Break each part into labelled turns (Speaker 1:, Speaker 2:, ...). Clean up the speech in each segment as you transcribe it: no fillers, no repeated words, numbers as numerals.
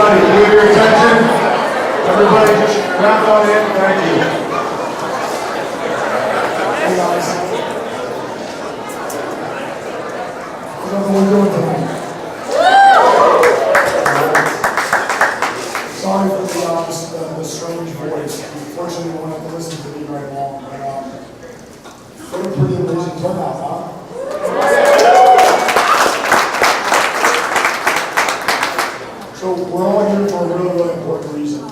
Speaker 1: everybody, for your attention. Everybody just grab on in. Thank you.
Speaker 2: Hey guys. How's everyone doing tonight? Sorry for the strange voice. Unfortunately, you won't have to listen to me very long. But what a pretty amazing turnout, huh? So we're all here for a really, really important reason.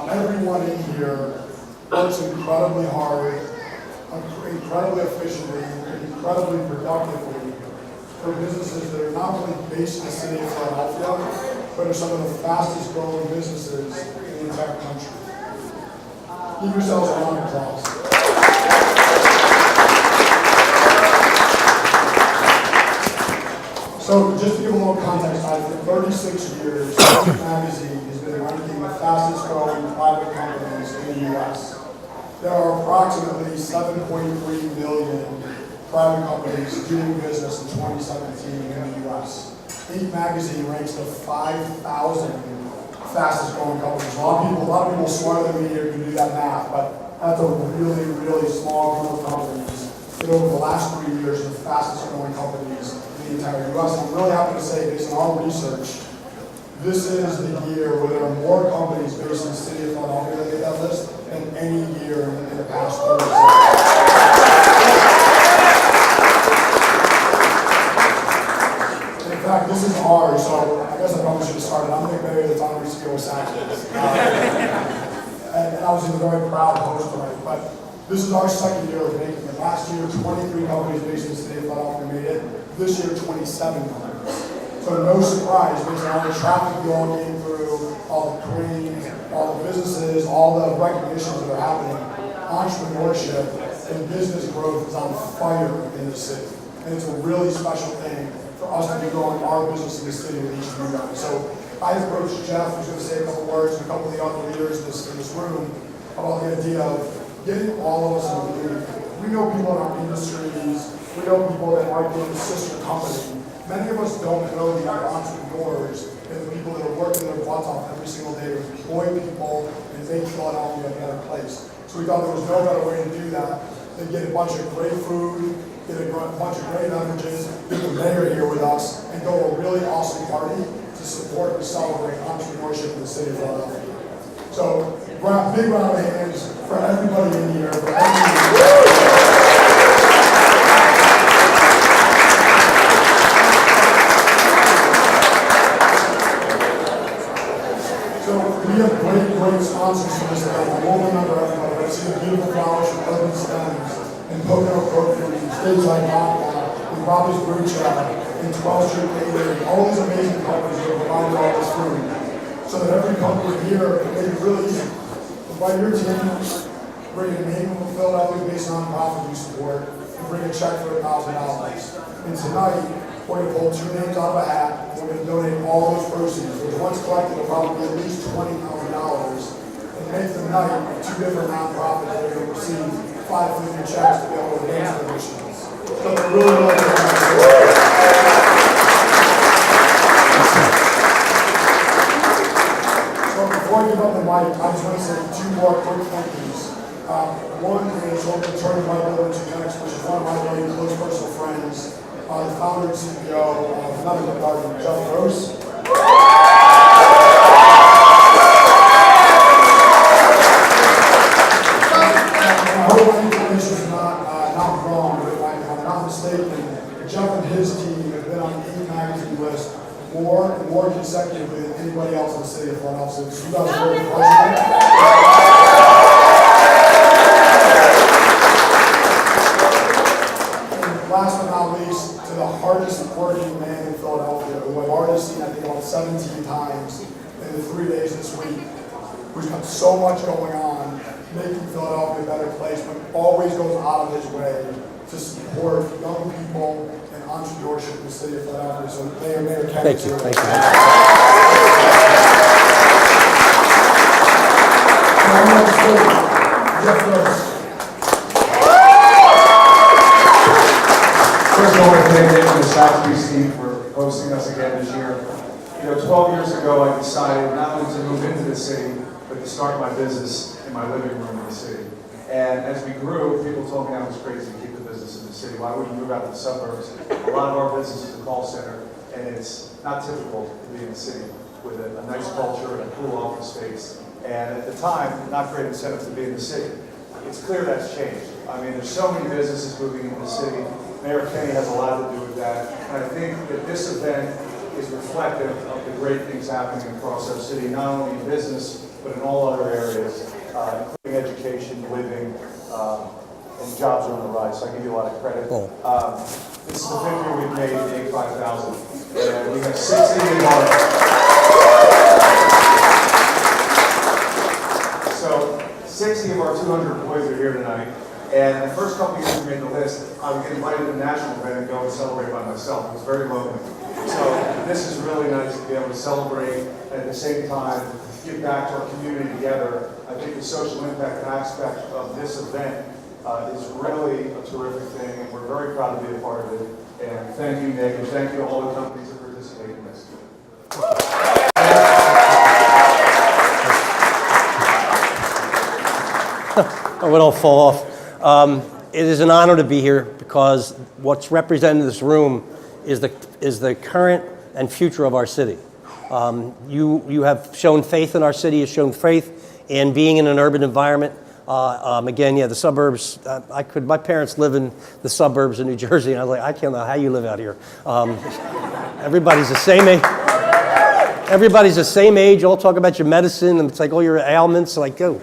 Speaker 2: Everyone in here works incredibly hard, incredibly efficiently, and incredibly productively for businesses that are not only based in the city of Philadelphia, but are some of the fastest growing businesses in the entire country. Give yourselves a round of applause. So just to give a little context, for 36 years, INC magazine has been ranking the fastest growing private companies in the U.S. There are approximately 7.3 million private companies doing business in 2017 in the U.S. INC magazine ranks the 5,000 fastest growing companies. A lot of people smarter than me here can do that math, but that's a really, really small group of companies that over the last 3 years are the fastest growing companies in the entire U.S. I'm really happy to say, based on our research, this is the year where there are more companies based in the city of Philadelphia that made that list than any year in the past 30 years. In fact, this is ours, so I guess I probably should have started. I'm Nick Berry, the founder and CEO of Saxons. And I was a very proud host tonight, but this is our second year of making it. Last year, 23 companies based in the city of Philadelphia made it. This year, 27 companies. So no surprise, based on all the traffic you all came through, all the cranes, all the businesses, all the recognitions that are happening, entrepreneurship and business growth is on fire in the city. And it's a really special thing for us to be growing our business in the city with each of you guys. So I approached Jeff, who's going to say a couple words, and a couple of the other leaders in this room about the idea of getting all of us in the community. We know people in our industries, we know people that might be in the sister company. Many of us don't know the other entrepreneurs and the people that are working their butts off every single day to employ people and make Philadelphia a better place. So we thought there was no better way to do that than get a bunch of great food, get a bunch of great beverages, get the mayor here with us, and go to a really awesome party to support and celebrate entrepreneurship in the city of Philadelphia. So, big round of hands for everybody in here. For So we have great sponsors for this event. I won't remember everybody, but I see the beautiful flowers from Urban Stems and Pocono Grocery, things like that, and Bobby's Brew Shop, and 12th Street Catering, all these amazing companies that are providing all this food. So that every company here can make it really easy. Invite your team, bring a name of a Philadelphia-based nonprofit you support, and bring a check for $1,000. And tonight, we're going to pull 2 names out of a hat, and we're going to donate all those proceeds, which once collected will probably be at least $20,000, and make the night of 2 different nonprofits that are going to receive 5 figure checks to be able to advance their missions. So they're really, really good. Before I give up the mic, I just want to say 2 more quick thank yous. One is I'm going to turn the mic over to next, which is one of my very close personal friends, the founder and CEO of another department, Jeff Gross. I hope my information is not wrong, but if I'm not mistaken, Jeff and his team have been on the INC magazine list more and more consecutively than anybody else in the city of Philadelphia. So you guys are really fortunate. And last but not least, to the hardest working man in Philadelphia, who I've already seen, I think, about 17 times in the 3 days this week, who's got so much going on, making Philadelphia a better place, but always goes out of his way to support young people and entrepreneurship in the city of Philadelphia. So Mayor Kevin.
Speaker 3: Thank you. Thank you.
Speaker 1: First of all, I want to thank the South Beach team for hosting us again this year. 12 years ago, I decided not only to move into the city, but to start my business in my living room in the city. And as we grew, people told me I was crazy to keep the business in the city. Why would you move out to the suburbs? A lot of our business is a call center, and it's not typical to be in the city with a nice culture and a cool office space. And at the time, not great incentive to be in the city. It's clear that's changed. I mean, there's so many businesses moving into the city. Mayor Kenny has a lot to do with that. And I think that this event is reflective of the great things happening across our city, not only in business, but in all other areas, including education, living, and jobs are on the rise. So I give you a lot of credit. This is the victory we've made in INC.5000. And we have 60 in our... So 60 of our 200 employees are here tonight. And the first couple of years we made the list, I would get invited to the national event and go and celebrate by myself. It was very lonely. So this is really nice to be able to celebrate and at the same time give back to our community together. I think the social impact aspect of this event is really a terrific thing, and we're very proud to be a part of it. And thank you, Nick, and thank you to all the companies that participate in this.
Speaker 3: Oh, it all fall off. It is an honor to be here because what's represented in this room is the current and future of our city. You have shown faith in our city, you've shown faith in being in an urban environment. Again, yeah, the suburbs, my parents live in the suburbs of New Jersey, and I was like, I can't know how you live out here. Everybody's the same age. Everybody's the same age, all talk about your medicine, and it's like all your ailments, like, oh,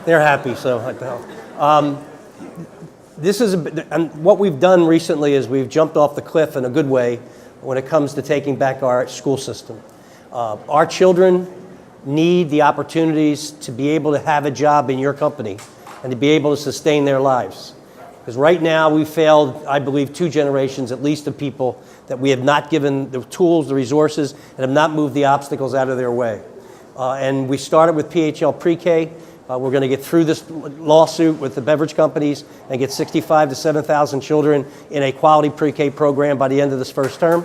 Speaker 3: they're happy, so what the hell. And what we've done recently is we've jumped off the cliff in a good way when it comes to taking back our school system. Our children need the opportunities to be able to have a job in your company and to be able to sustain their lives. Because right now we failed, I believe, 2 generations at least of people that we have not given the tools, the resources, and have not moved the obstacles out of their way. And we started with PHL Pre-K. We're going to get through this lawsuit with the beverage companies and get 65 to 7,000 children in a quality pre-K program by the end of this first term.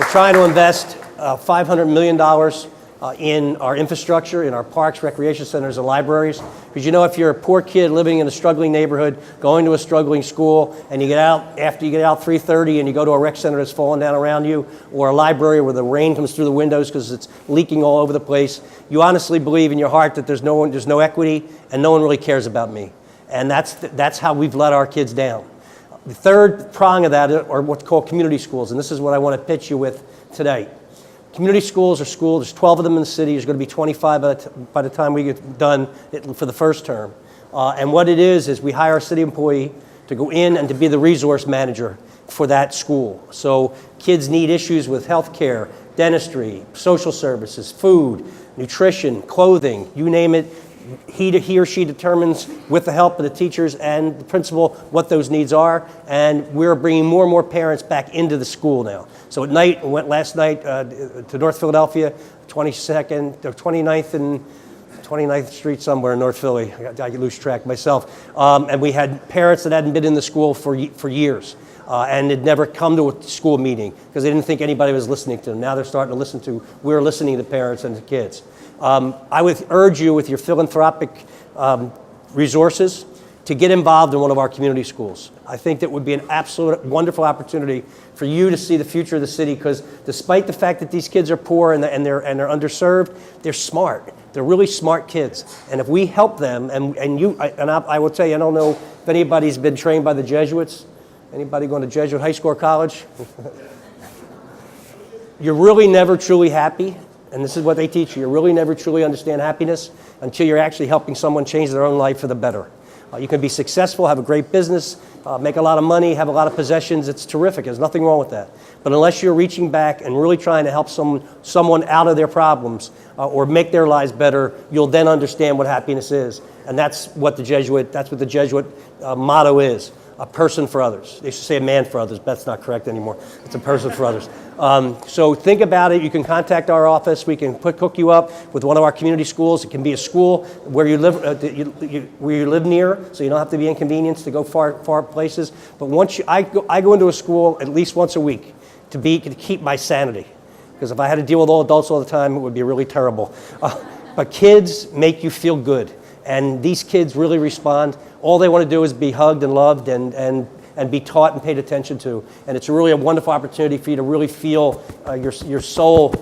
Speaker 3: We're trying to invest $500 million in our infrastructure, in our parks, recreation centers, and libraries. Because you know, if you're a poor kid living in a struggling neighborhood, going to a struggling school, and you get out after you get out 3:30 and you go to a rec center that's falling down around you, or a library where the rain comes through the windows because it's leaking all over the place, you honestly believe in your heart that there's no equity and no one really cares about me. And that's how we've let our kids down. The third prong of that are what's called community schools, and this is what I want to pitch you with today. Community schools are schools, there's 12 of them in the city, there's going to be 25 by the time we get done for the first term. And what it is we hire a city employee to go in and to be the resource manager for that school. So kids need issues with health care, dentistry, social services, food, nutrition, clothing, you name it. He or she determines, with the help of the teachers and the principal, what those needs are, and we're bringing more and more parents back into the school now. So at night, we went last night to North Philadelphia, 22nd, or 29th and 29th Street somewhere in North Philly. I lose track myself. And we had parents that hadn't been in the school for years. And had never come to a school meeting because they didn't think anybody was listening to them. Now they're starting to listen to, we're listening to parents and to kids. I would urge you with your philanthropic resources to get involved in one of our community schools. I think that would be an absolute wonderful opportunity for you to see the future of the city, because despite the fact that these kids are poor and they're underserved, they're smart. They're really smart kids. And if we help them, I will tell you, I don't know if anybody's been trained by the Jesuits. Anybody going to Jesuit high school or college? You're really never truly happy, and this is what they teach you. You really never truly understand happiness until you're actually helping someone change their own life for the better. You can be successful, have a great business, make a lot of money, have a lot of possessions. It's terrific. There's nothing wrong with that. But unless you're reaching back and really trying to help someone out of their problems or make their lives better, you'll then understand what happiness is. And that's what the Jesuit motto is. a person for others. They should say a man for others, but that's not correct anymore. It's a person for others. So think about it. You can contact our office. We can hook you up with one of our community schools. It can be a school where you live, where you live near, so you don't have to be inconvenienced to go far places. But I go into a school at least once a week to keep my sanity. Because if I had to deal with all adults all the time, it would be really terrible. But kids make you feel good. And these kids really respond. All they want to do is be hugged and loved and be taught and paid attention to. And it's really a wonderful opportunity for you to really feel your soul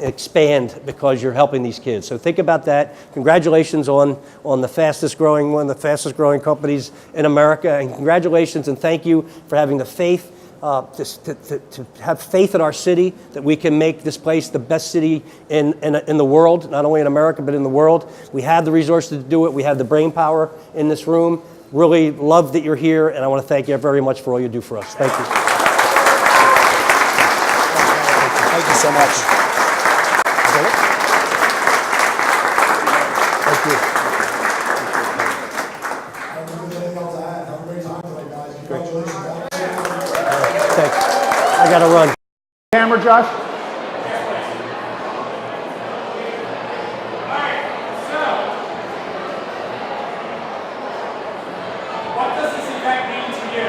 Speaker 3: expand because you're helping these kids. So think about that. Congratulations on one of the fastest growing companies in America. And congratulations and thank you for having the faith to have faith in our city that we can make this place the best city in the world, not only in America, but in the world. We have the resources to do it. We have the brain power in this room. Really love that you're here, and I want to thank you very much for all you do for us. Thank you.
Speaker 2: Thank you so much.
Speaker 3: Thank you.
Speaker 2: Anything else to add? Have a great time tonight, guys. Congratulations.
Speaker 3: Thanks. I got to run.
Speaker 4: Camera, Josh?
Speaker 5: What does this event mean to you?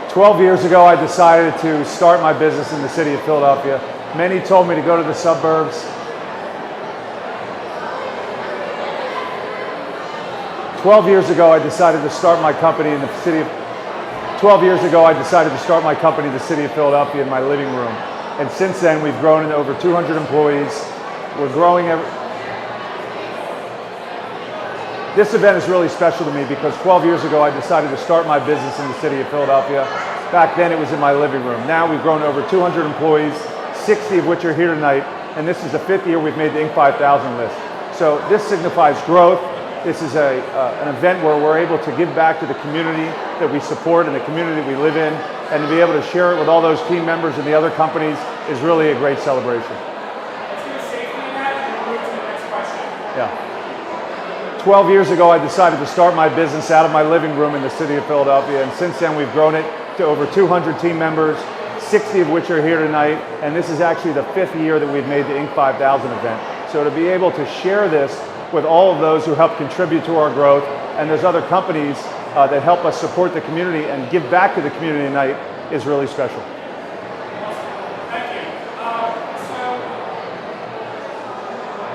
Speaker 4: "12 years ago, I decided to start my business in the city of Philadelphia. Many told me to go to the suburbs. 12 years ago, I decided to start my company in the city of 12 years ago, I decided to start my company in the city of Philadelphia in my living room. And since then, we've grown into over 200 employees. We're growing This event is really special to me because 12 years ago, I decided to start my business in the city of Philadelphia. Back then, it was in my living room. Now we've grown to over 200 employees, 60 of which are here tonight. And this is the 5th year we've made the INC.5000 list. So this signifies growth. This is an event where we're able to give back to the community that we support and the community we live in, and to be able to share it with all those team members and the other companies is really a great celebration.
Speaker 5: Let's do a safety net and move to the next question.
Speaker 4: Yeah. 12 years ago, I decided to start my business out of my living room in the city of Philadelphia, and since then we've grown it to over 200 team members, 60 of which are here tonight, and this is actually the 5th year that we've made the INC.5000 event. So to be able to share this with all of those who help contribute to our growth, and there's other companies that help us support the community and give back to the community tonight is really special.
Speaker 5: Thank you. So,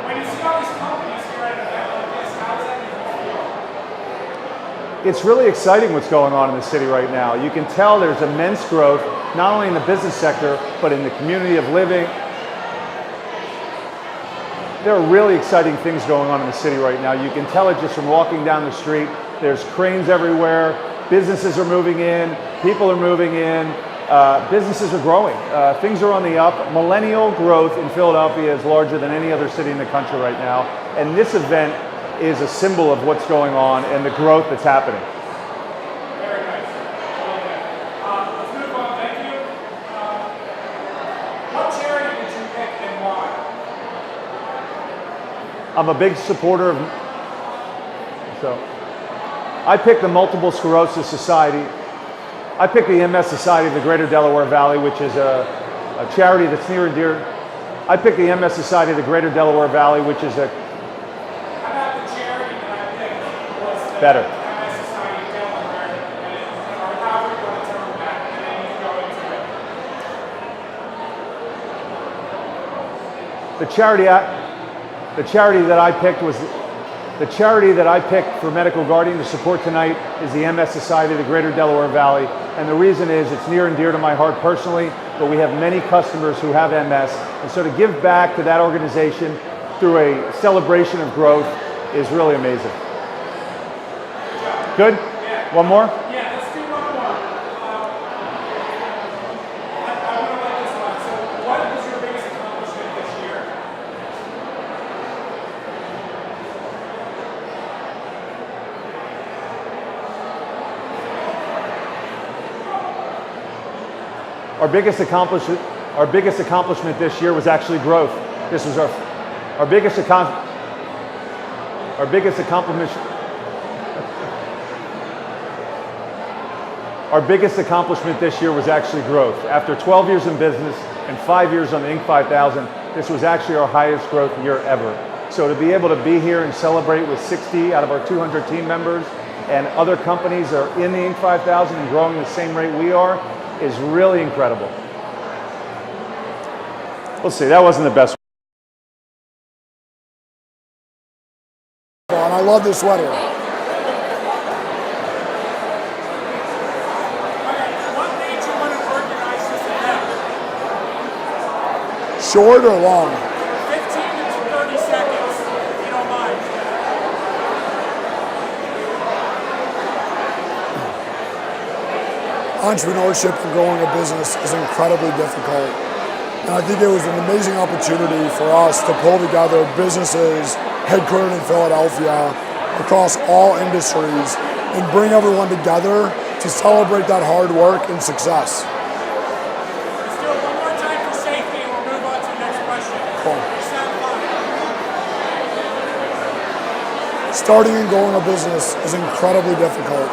Speaker 5: when you see all these companies here at an event like this, how does that make you feel?
Speaker 4: It's really exciting what's going on in the city right now. You can tell there's immense growth, not only in the business sector, but in the community of living. There are really exciting things going on in the city right now. You can tell it just from walking down the street. There's cranes everywhere. Businesses are moving in. People are moving in. Businesses are growing. Things are on the up. Millennial growth in Philadelphia is larger than any other city in the country right now. And this event is a symbol of what's going on and the growth that's happening.
Speaker 5: Very nice. Let's move on. Thank you. What charity did you pick and why?
Speaker 4: I'm a big supporter of, I picked the Multiple Sclerosis Society. I picked the MS Society of the Greater Delaware Valley, which is a charity that's near and dear. I picked the MS Society of the Greater Delaware Valley, which is
Speaker 5: How about the charity that I picked was the
Speaker 4: better.
Speaker 5: MS Society of Delaware, or however you want to term that, and then you go into it.
Speaker 4: The charity that I picked was the charity that I picked for Medical Guardian to support tonight is the MS Society of the Greater Delaware Valley, and the reason is it's near and dear to my heart personally, but we have many customers who have MS, and so to give back to that organization through a celebration of growth is really amazing. Good? One more?
Speaker 5: Yeah, let's do one more. I want to like this one. So, what was your biggest accomplishment this year?
Speaker 4: Our biggest accomplishment this year was actually growth. This was our biggest accomplishment. Our biggest accomplishment this year was actually growth. After 12 years in business and 5 years on the INC.5000, this was actually our highest growth year ever. So to be able to be here and celebrate with 60 out of our 200 team members and other companies that are in the INC.5000 and growing the same rate we are is really incredible. Let's see, that wasn't the best.
Speaker 2: And I love this sweater.
Speaker 5: What made you want to organize this event?
Speaker 2: Short or long?
Speaker 5: 15 to 30 seconds, if you don't mind.
Speaker 2: Entrepreneurship and growing a business is incredibly difficult. And I think it was an amazing opportunity for us to pull together businesses headquartered in Philadelphia across all industries and bring everyone together to celebrate that hard work and success.
Speaker 5: Let's do it one more time for safety and we'll move on to the next question.
Speaker 2: Cool.
Speaker 5: Sound fine.
Speaker 2: Starting and growing a business is incredibly difficult.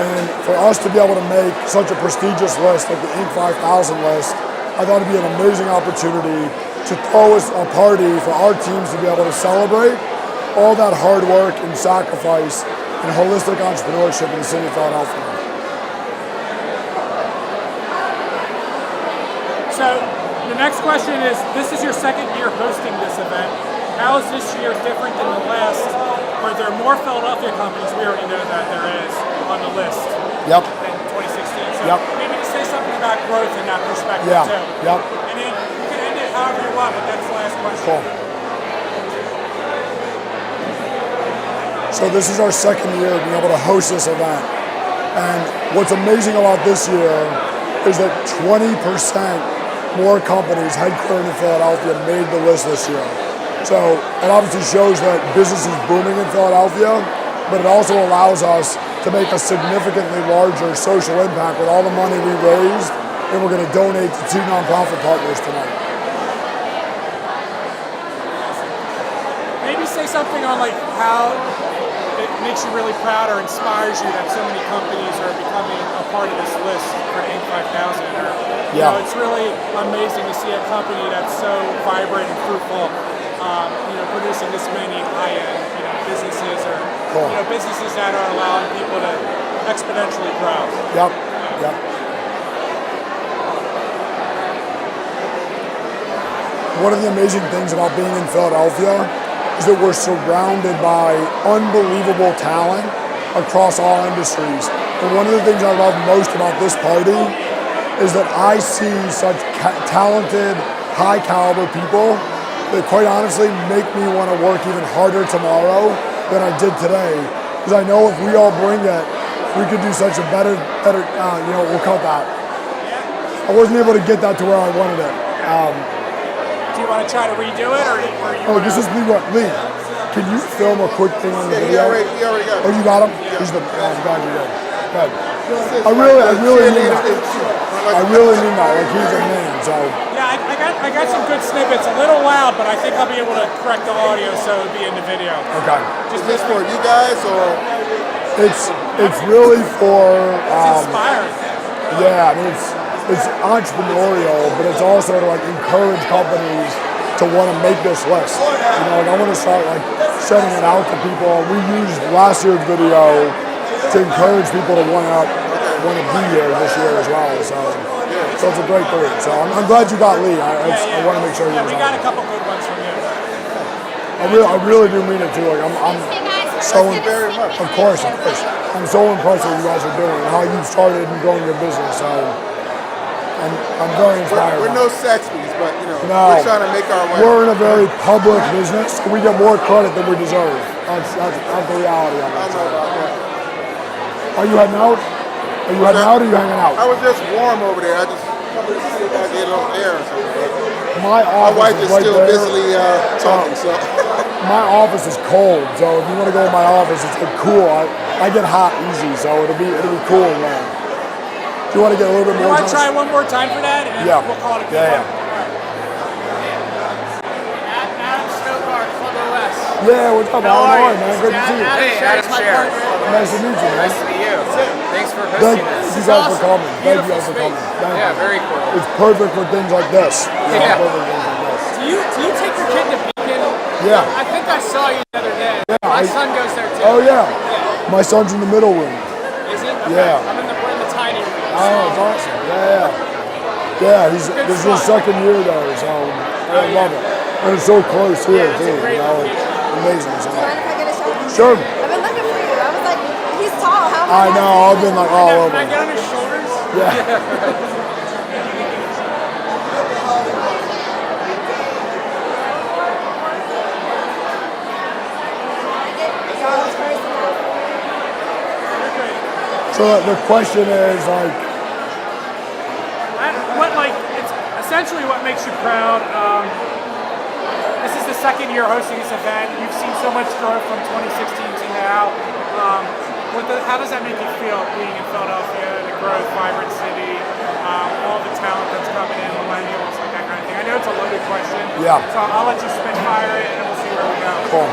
Speaker 2: And for us to be able to make such a prestigious list like the INC.5000 list, I thought it'd be an amazing opportunity to throw us a party for our teams to be able to celebrate all that hard work and sacrifice and holistic entrepreneurship in the city of Philadelphia.
Speaker 5: So the next question is, this is your second year hosting this event. How is this year different than the last? Are there more Philadelphia companies, we already know that there is, on the list
Speaker 2: Yep.
Speaker 5: in 2016? So
Speaker 2: Yep.
Speaker 5: maybe just say something about growth in that perspective
Speaker 2: Yeah.
Speaker 5: too.
Speaker 2: Yep.
Speaker 5: And then you can end it however you want, but that's the last question.
Speaker 2: Cool. So this is our second year being able to host this event. And what's amazing about this year is that 20% more companies headquartered in Philadelphia made the list this year. So it obviously shows that business is booming in Philadelphia, but it also allows us to make a significantly larger social impact with all the money we raised, and we're going to donate to 2 nonprofit partners tonight.
Speaker 5: Maybe say something on like how it makes you really proud or inspires you that so many companies are becoming a part of this list for INC.5000. Or, you know, it's really amazing to see a company that's so vibrant and fruitful, producing this many high-end, businesses or businesses that are allowing people to exponentially grow.
Speaker 2: Yep. Yep. One of the amazing things about being in Philadelphia is that we're surrounded by unbelievable talent across all industries. And one of the things I love most about this party is that I see such talented, high caliber people that quite honestly make me want to work even harder tomorrow than I did today. Because I know if we all bring it, we could do such a better, we'll cut that. I wasn't able to get that to where I wanted it.
Speaker 5: Do you want to try to redo it, or you?
Speaker 2: This is Lee. Lee, can you film a quick thing on the video?
Speaker 6: He already got it.
Speaker 2: Oh, you got him? Yeah. He's the guy you did. Good. I really mean that. I really mean that. Like, he's a man, so.
Speaker 5: Yeah, I got some good snippets. A little loud, but I think I'll be able to correct the audio so it'll be in the video.
Speaker 2: Okay.
Speaker 6: Is this for you guys or?
Speaker 2: It's really for.
Speaker 5: It's inspiring.
Speaker 2: Yeah, I mean it's entrepreneurial, but it's also to like encourage companies to want to make this list. Like I want to start like sending it out to people. We used last year's video to encourage people to want to be here this year as well. So it's a great thing. So I'm glad you got Lee. I want to make sure you.
Speaker 5: Yeah, we got a couple good ones from you.
Speaker 2: I really do mean it too. Like I'm so
Speaker 6: very much.
Speaker 2: Of course. I'm so impressed with what you guys are doing and how you've started and grown your business. So I'm very inspired.
Speaker 6: We're no Saxby's, but
Speaker 2: No.
Speaker 6: we're trying to make our way.
Speaker 2: We're in a very public business, so we get more credit than we deserve. That's the reality of it.
Speaker 6: I know about that.
Speaker 2: Are you heading out? Are you heading out or are you hanging out?
Speaker 6: I was just warm over there. I just come to see if I get a little air or something.
Speaker 2: My
Speaker 6: My
Speaker 2: office
Speaker 6: wife
Speaker 2: is
Speaker 6: is
Speaker 2: right
Speaker 6: still
Speaker 2: there.
Speaker 6: busily talking, so.
Speaker 2: My office is cold, so if you want to go to my office, it's like cool. I get hot easy, so it'll be cool in there. Do you want to get a little bit
Speaker 5: You
Speaker 2: more?
Speaker 5: want to try one more time for that, and
Speaker 2: Yeah.
Speaker 5: we'll call it a good
Speaker 2: Yeah.
Speaker 5: one. Adam Stokart, Club OS.
Speaker 2: Yeah, what's up? How are you, man? Good to see you.
Speaker 7: Hey, Adam Scher.
Speaker 2: Nice to meet you, man.
Speaker 7: Nice to meet you. Thanks for
Speaker 2: Thank
Speaker 7: hosting this.
Speaker 2: you guys for coming. Thank you guys for coming. Thank
Speaker 7: Yeah,
Speaker 2: you.
Speaker 7: very cool.
Speaker 2: It's perfect for things like this.
Speaker 7: Yeah.
Speaker 2: Perfect for things like this.
Speaker 5: Do you take your kid to Beacon?
Speaker 2: Yeah.
Speaker 5: I think I saw you the other day. My son goes there too.
Speaker 2: Oh, yeah. My son's in the middle room.
Speaker 5: Is he? Okay.
Speaker 2: Yeah.
Speaker 5: We're in the tiny room.
Speaker 2: Oh, it's awesome. Yeah, this is his second year there, so I love it. And it's so close here, too. It's amazing. So.
Speaker 8: Do you mind if I get a shot?
Speaker 2: Sure.
Speaker 8: I've been looking for you. I was like, he's tall. How am
Speaker 2: I know, I've been like all over.
Speaker 5: Can I get on his shoulders?
Speaker 2: Yeah. So the question is like,
Speaker 5: It's essentially what makes you proud. This is the second year hosting this event. You've seen so much growth from 2016 to now. How does that make you feel being in Philadelphia, the growth, vibrant city, all the talent that's coming in, millennials, like that kind of thing? I know it's a loaded question.
Speaker 2: Yeah.
Speaker 5: So I'll let you spitfire it and we'll see where we go.
Speaker 2: cool.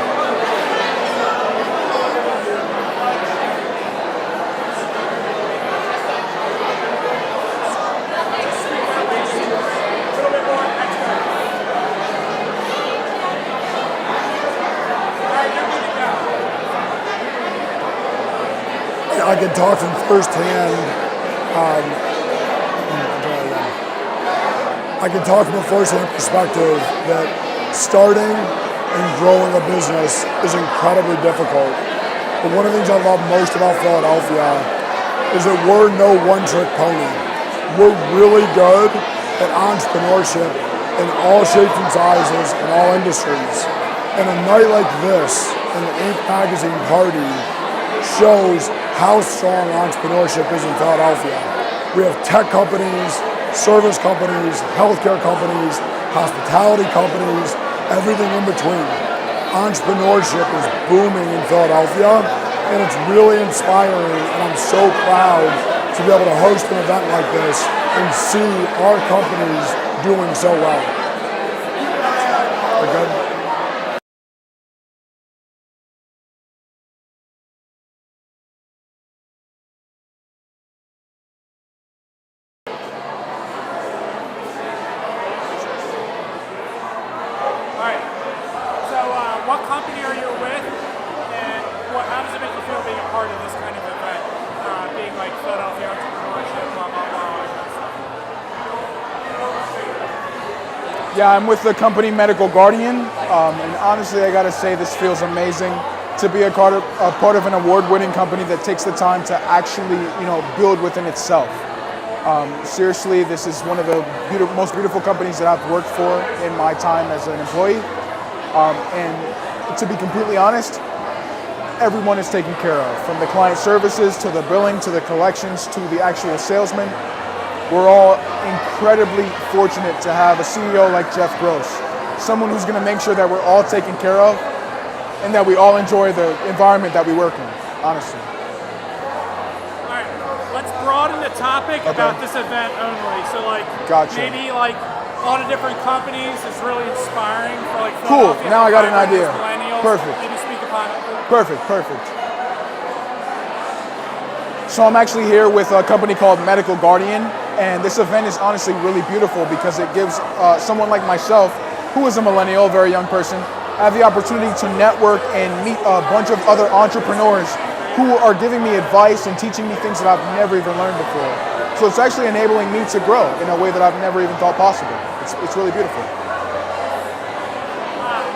Speaker 2: I can talk from firsthand. I can talk from a firsthand perspective that starting and growing a business is incredibly difficult. But one of the things I love most about Philadelphia is that we're no one-trick pony. We're really good at entrepreneurship in all shapes and sizes in all industries. And a night like this and the Inc. Magazine party shows how strong entrepreneurship is in Philadelphia. We have tech companies, service companies, healthcare companies, hospitality companies, everything in between. Entrepreneurship is booming in Philadelphia, and it's really inspiring, and I'm so proud to be able to host an event like this and see our companies doing so well. We're good?
Speaker 5: What company are you with, and how does it make you feel being a part of this kind of event, being like Philadelphia entrepreneurship, blah, blah, blah.
Speaker 9: Yeah, I'm with the company Medical Guardian, and honestly, I gotta say this feels amazing to be a part of an award-winning company that takes the time to actually, build within itself. Seriously, this is one of the most beautiful companies that I've worked for in my time as an employee. And to be completely honest, everyone is taken care of, from the client services to the billing to the collections to the actual salesman. We're all incredibly fortunate to have a CEO like Jeff Gross, someone who's going to make sure that we're all taken care of and that we all enjoy the environment that we work in, honestly.
Speaker 5: All right, let's broaden the topic about this event only. So
Speaker 9: Gotcha.
Speaker 5: Maybe all the different companies is really inspiring for
Speaker 9: Cool,
Speaker 5: Philadelphia,
Speaker 9: now I got an idea.
Speaker 5: millennials.
Speaker 9: Perfect.
Speaker 5: Maybe speak upon it.
Speaker 9: Perfect. So I'm actually here with a company called Medical Guardian, and this event is honestly really beautiful because it gives someone like myself, who is a millennial, a very young person, have the opportunity to network and meet a bunch of other entrepreneurs who are giving me advice and teaching me things that I've never even learned before. So it's actually enabling me to grow in a way that I've never even thought possible. It's really beautiful.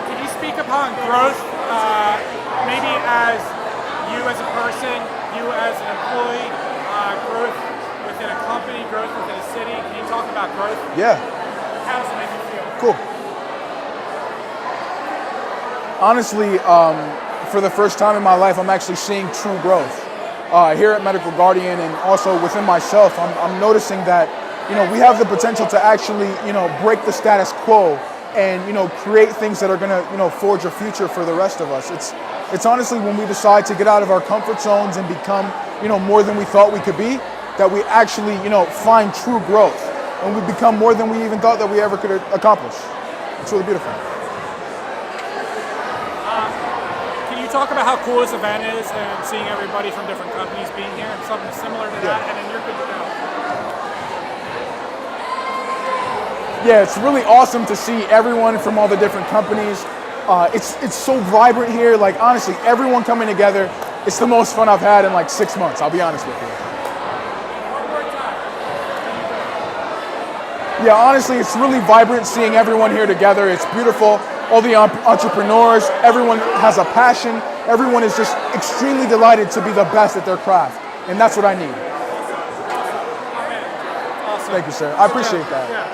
Speaker 5: Can you speak upon growth, maybe as you as a person, you as an employee, growth within a company, growth within a city? Can you talk about growth?
Speaker 9: Yeah.
Speaker 5: How does it make you feel?
Speaker 9: Cool. Honestly, for the first time in my life, I'm actually seeing true growth. Here at Medical Guardian and also within myself, I'm noticing that, we have the potential to actually, break the status quo and, create things that are gonna, forge a future for the rest of us. It's honestly when we decide to get out of our comfort zones and become, more than we thought we could be, that we actually, find true growth. And we become more than we even thought that we ever could accomplish. It's really beautiful.
Speaker 5: talk about how cool this event is and seeing everybody from different companies being here and something similar to that, and then you're good to go.
Speaker 9: Yeah, it's really awesome to see everyone from all the different companies. It's so vibrant here. Like honestly, everyone coming together. It's the most fun I've had in like 6 months. I'll be honest with you. Yeah, honestly, it's really vibrant seeing everyone here together. It's beautiful. All the entrepreneurs, everyone has a passion. Everyone is just extremely delighted to be the best at their craft, and that's what I need.
Speaker 5: Awesome.
Speaker 9: Thank you, sir. I appreciate that.
Speaker 5: Yeah.